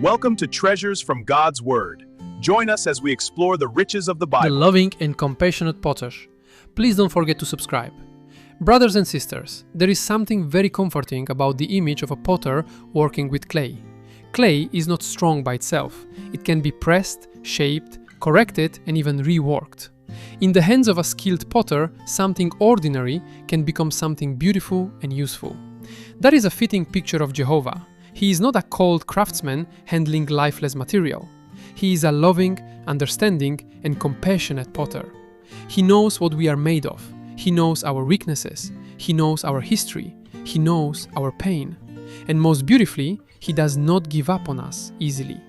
Welcome to Treasures from God's Word. Join us as we explore the riches of the Bible. The loving and compassionate potter. Please don't forget to subscribe. Brothers and sisters, there is something very comforting about the image of a potter working with clay. Clay is not strong by itself. It can be pressed, shaped, corrected, and even reworked. In the hands of a skilled potter, something ordinary can become something beautiful and useful. That is a fitting picture of Jehovah. He is not a cold craftsman handling lifeless material. He is a loving, understanding, and compassionate potter. He knows what we are made of. He knows our weaknesses. He knows our history. He knows our pain. And most beautifully, He does not give up on us easily.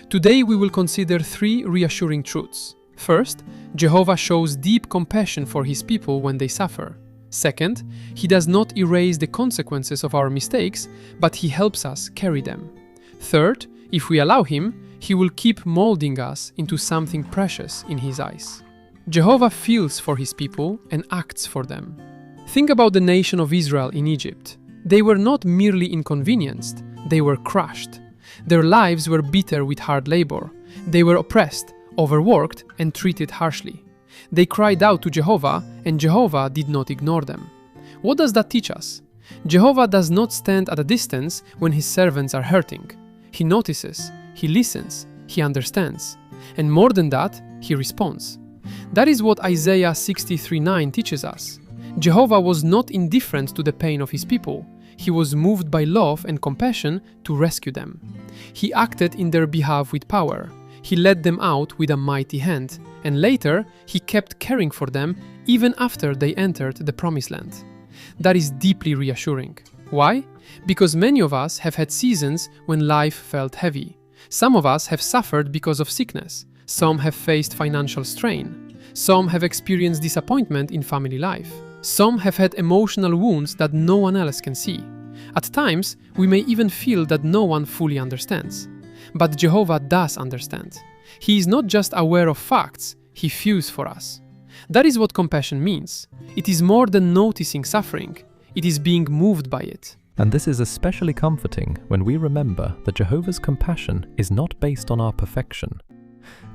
Today we will consider 3 reassuring truths. First, Jehovah shows deep compassion for His people when they suffer. Second, He does not erase the consequences of our mistakes, but He helps us carry them. Third, if we allow Him, He will keep molding us into something precious in His eyes. Jehovah feels for His people and acts for them. Think about the nation of Israel in Egypt. They were not merely inconvenienced, they were crushed. Their lives were bitter with hard labor. They were oppressed, overworked, and treated harshly. They cried out to Jehovah, and Jehovah did not ignore them. What does that teach us? Jehovah does not stand at a distance when His servants are hurting. He notices, He listens, He understands, and more than that, He responds. That is what Isaiah 63:9 teaches us. Jehovah was not indifferent to the pain of His people. He was moved by love and compassion to rescue them. He acted in their behalf with power. He led them out with a mighty hand, and later He kept caring for them even after they entered the Promised Land. That is deeply reassuring. Why? Because many of us have had seasons when life felt heavy. Some of us have suffered because of sickness. Some have faced financial strain. Some have experienced disappointment in family life. Some have had emotional wounds that no one else can see. At times, we may even feel that no one fully understands. But Jehovah does understand. He is not just aware of facts, He feels for us. That is what compassion means. It is more than noticing suffering. It is being moved by it. And this is especially comforting when we remember that Jehovah's compassion is not based on our perfection.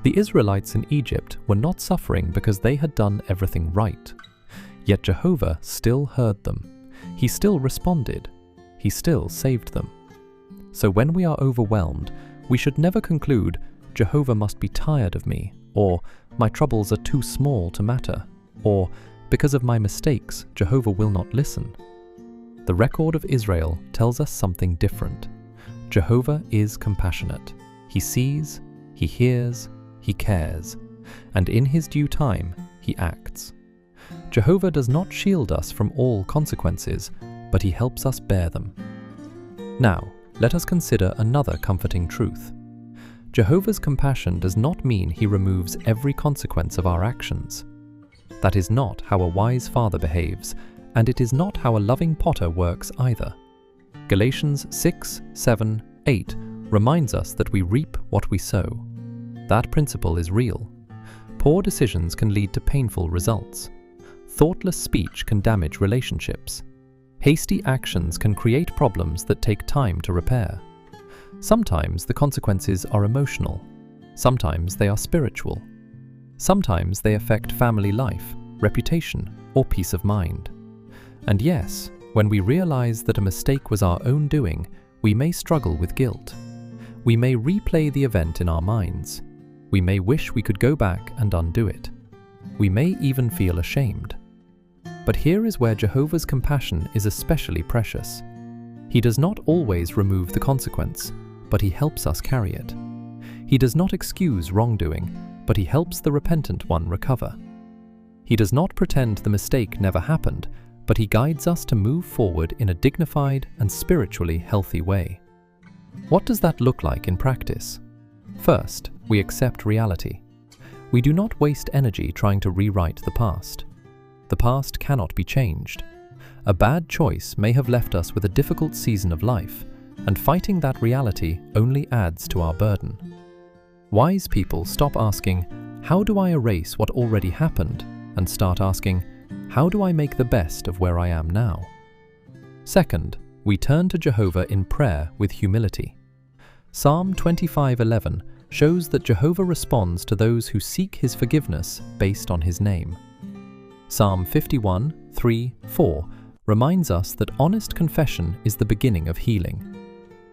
The Israelites in Egypt were not suffering because they had done everything right. Yet Jehovah still heard them. He still responded. He still saved them. So when we are overwhelmed, we should never conclude, Jehovah must be tired of me, or my troubles are too small to matter, or because of my mistakes, Jehovah will not listen. The record of Israel tells us something different. Jehovah is compassionate. He sees, He hears, He cares, and in His due time, He acts. Jehovah does not shield us from all consequences, but He helps us bear them. Now, let us consider another comforting truth. Jehovah's compassion does not mean He removes every consequence of our actions. That is not how a wise father behaves, and it is not how a loving potter works either. Galatians 6, 7, 8 reminds us that we reap what we sow. That principle is real. Poor decisions can lead to painful results. Thoughtless speech can damage relationships. Hasty actions can create problems that take time to repair. Sometimes the consequences are emotional. Sometimes they are spiritual. Sometimes they affect family life, reputation, or peace of mind. And yes, when we realize that a mistake was our own doing, we may struggle with guilt. We may replay the event in our minds. We may wish we could go back and undo it. We may even feel ashamed. But here is where Jehovah's compassion is especially precious. He does not always remove the consequence, but He helps us carry it. He does not excuse wrongdoing, but He helps the repentant one recover. He does not pretend the mistake never happened, but He guides us to move forward in a dignified and spiritually healthy way. What does that look like in practice? First, we accept reality. We do not waste energy trying to rewrite the past. The past cannot be changed. A bad choice may have left us with a difficult season of life, and fighting that reality only adds to our burden. Wise people stop asking, how do I erase what already happened, and start asking, how do I make the best of where I am now? Second, we turn to Jehovah in prayer with humility. Psalm 25:11 shows that Jehovah responds to those who seek his forgiveness based on his name. Psalm 51:3-4 reminds us that honest confession is the beginning of healing.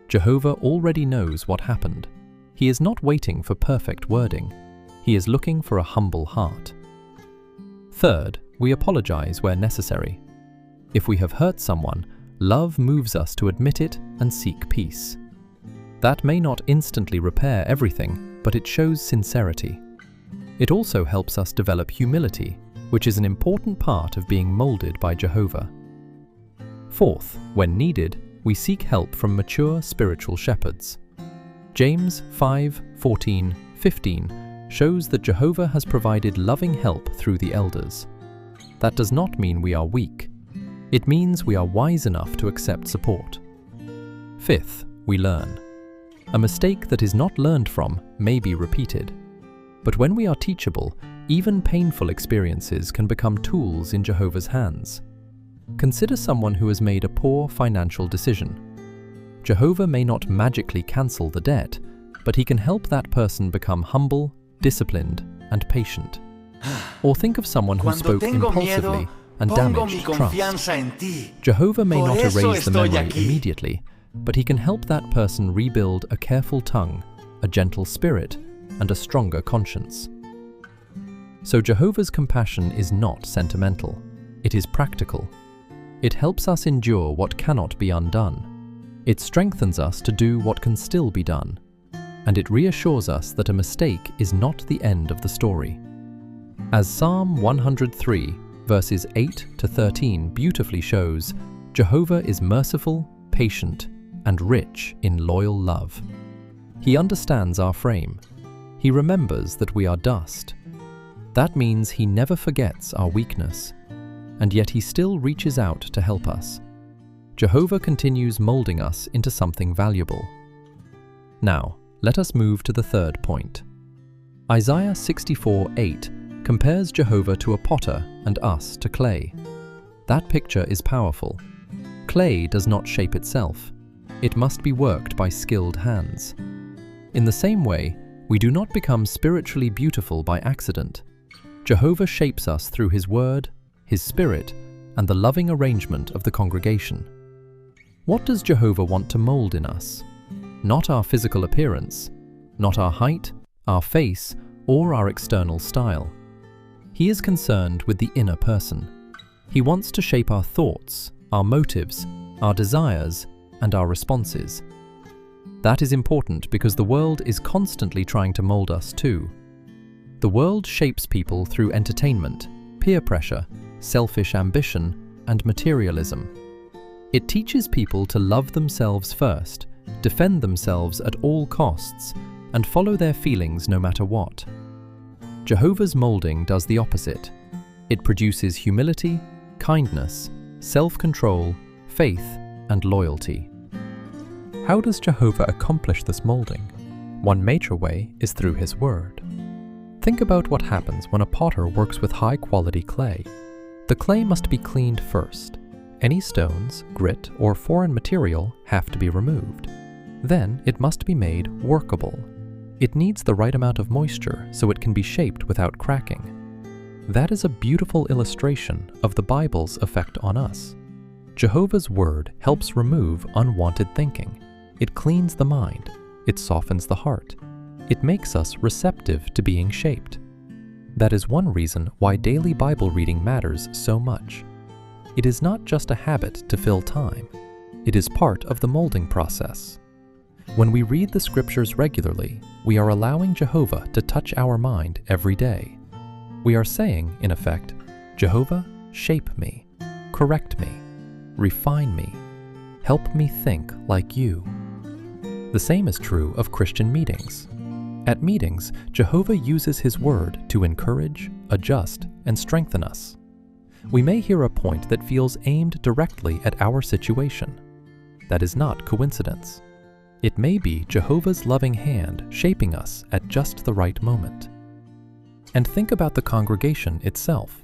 Jehovah already knows what happened. He is not waiting for perfect wording. He is looking for a humble heart. Third, we apologize where necessary. If we have hurt someone, love moves us to admit it and seek peace. That may not instantly repair everything, but it shows sincerity. It also helps us develop humility, which is an important part of being molded by Jehovah. Fourth, when needed, we seek help from mature spiritual shepherds. James 5:14-15 shows that Jehovah has provided loving help through the elders. That does not mean we are weak. It means we are wise enough to accept support. Fifth, we learn. A mistake that is not learned from may be repeated. But when we are teachable, even painful experiences can become tools in Jehovah's hands. Consider someone who has made a poor financial decision. Jehovah may not magically cancel the debt, but he can help that person become humble, disciplined, and patient. Or think of someone who spoke impulsively and damaged trust. Jehovah may not erase the memory immediately, but he can help that person rebuild a careful tongue, a gentle spirit, and a stronger conscience. So Jehovah's compassion is not sentimental. It is practical. It helps us endure what cannot be undone. It strengthens us to do what can still be done. And it reassures us that a mistake is not the end of the story. As Psalm 103, verses 8-13 beautifully shows, Jehovah is merciful, patient, and rich in loyal love. He understands our frame. He remembers that we are dust. That means he never forgets our weakness, and yet he still reaches out to help us. Jehovah continues molding us into something valuable. Now, let us move to the third point. Isaiah 64:8 compares Jehovah to a potter and us to clay. That picture is powerful. Clay does not shape itself. It must be worked by skilled hands. In the same way, we do not become spiritually beautiful by accident. Jehovah shapes us through his word, his spirit, and the loving arrangement of the congregation. What does Jehovah want to mold in us? Not our physical appearance, not our height, our face, or our external style. He is concerned with the inner person. He wants to shape our thoughts, our motives, our desires, and our responses. That is important because the world is constantly trying to mold us too. The world shapes people through entertainment, peer pressure, selfish ambition, and materialism. It teaches people to love themselves first, defend themselves at all costs, and follow their feelings no matter what. Jehovah's molding does the opposite. It produces humility, kindness, self-control, faith, and loyalty. How does Jehovah accomplish this molding? One major way is through his word. Think about what happens when a potter works with high-quality clay. The clay must be cleaned first. Any stones, grit, or foreign material have to be removed. Then it must be made workable. It needs the right amount of moisture so it can be shaped without cracking. That is a beautiful illustration of the Bible's effect on us. Jehovah's word helps remove unwanted thinking. It cleans the mind. It softens the heart. It makes us receptive to being shaped. That is one reason why daily Bible reading matters so much. It is not just a habit to fill time. It is part of the molding process. When we read the scriptures regularly, we are allowing Jehovah to touch our mind every day. We are saying, in effect, Jehovah, shape me, correct me, refine me, help me think like you. The same is true of Christian meetings. At meetings, Jehovah uses his word to encourage, adjust, and strengthen us. We may hear a point that feels aimed directly at our situation. That is not coincidence. It may be Jehovah's loving hand shaping us at just the right moment. And think about the congregation itself.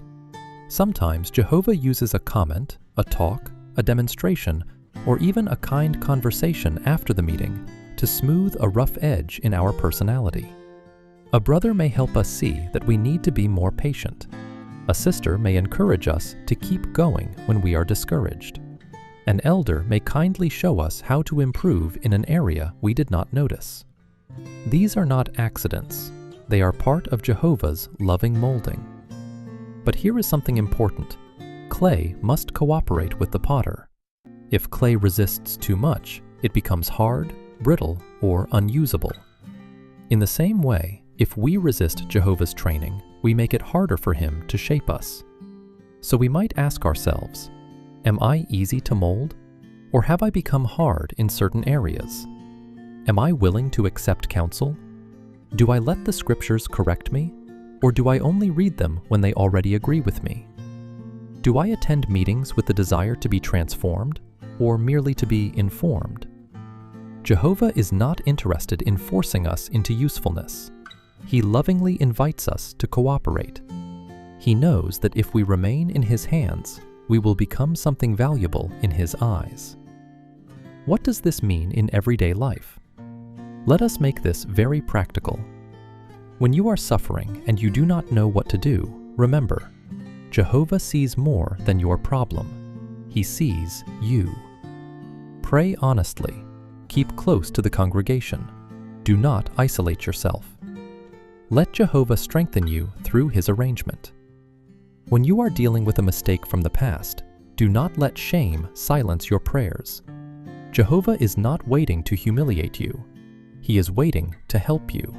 Sometimes Jehovah uses a comment, a talk, a demonstration, or even a kind conversation after the meeting to smooth a rough edge in our personality. A brother may help us see that we need to be more patient. A sister may encourage us to keep going when we are discouraged. An elder may kindly show us how to improve in an area we did not notice. These are not accidents. They are part of Jehovah's loving molding. But here is something important. Clay must cooperate with the potter. If clay resists too much, it becomes hard, brittle, or unusable. In the same way, if we resist Jehovah's training, we make it harder for him to shape us. So we might ask ourselves, am I easy to mold? Or have I become hard in certain areas? Am I willing to accept counsel? Do I let the scriptures correct me? Or do I only read them when they already agree with me? Do I attend meetings with the desire to be transformed, or merely to be informed? Jehovah is not interested in forcing us into usefulness. He lovingly invites us to cooperate. He knows that if we remain in his hands, we will become something valuable in his eyes. What does this mean in everyday life? Let us make this very practical. When you are suffering and you do not know what to do, remember, Jehovah sees more than your problem. He sees you. Pray honestly. Keep close to the congregation. Do not isolate yourself. Let Jehovah strengthen you through his arrangement. When you are dealing with a mistake from the past, do not let shame silence your prayers. Jehovah is not waiting to humiliate you. He is waiting to help you.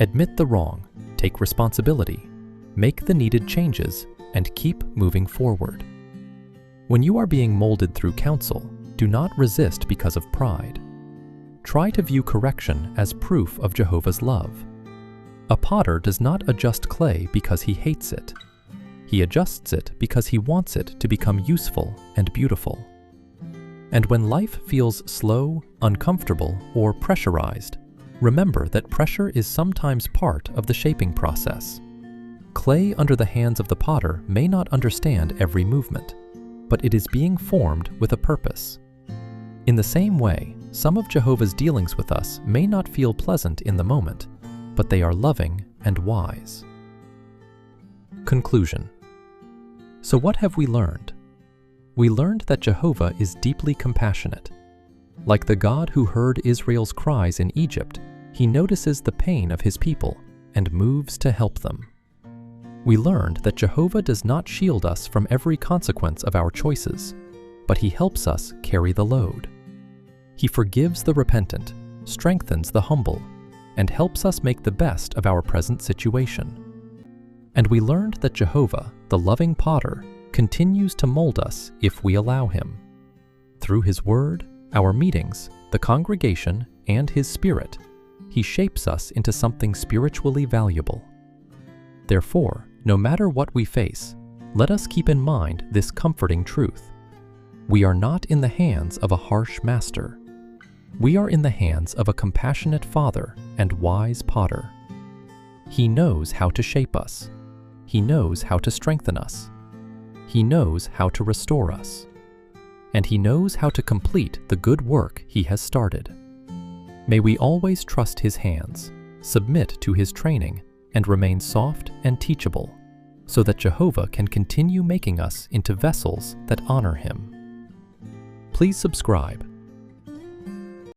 Admit the wrong, take responsibility, make the needed changes, and keep moving forward. When you are being molded through counsel, do not resist because of pride. Try to view correction as proof of Jehovah's love. A potter does not adjust clay because he hates it. He adjusts it because he wants it to become useful and beautiful. And when life feels slow, uncomfortable, or pressurized, remember that pressure is sometimes part of the shaping process. Clay under the hands of the potter may not understand every movement, but it is being formed with a purpose. In the same way, some of Jehovah's dealings with us may not feel pleasant in the moment, but they are loving and wise. Conclusion. So what have we learned? We learned that Jehovah is deeply compassionate. Like the God who heard Israel's cries in Egypt, he notices the pain of his people and moves to help them. We learned that Jehovah does not shield us from every consequence of our choices, but he helps us carry the load. He forgives the repentant, strengthens the humble, and helps us make the best of our present situation. And we learned that Jehovah, the loving potter, continues to mold us if we allow him. Through his word, our meetings, the congregation, and his spirit, he shapes us into something spiritually valuable. Therefore, no matter what we face, let us keep in mind this comforting truth. We are not in the hands of a harsh master. We are in the hands of a compassionate Father and wise potter. He knows how to shape us. He knows how to strengthen us. He knows how to restore us. And he knows how to complete the good work he has started. May we always trust his hands, submit to his training, and remain soft and teachable, so that Jehovah can continue making us into vessels that honor him. Please subscribe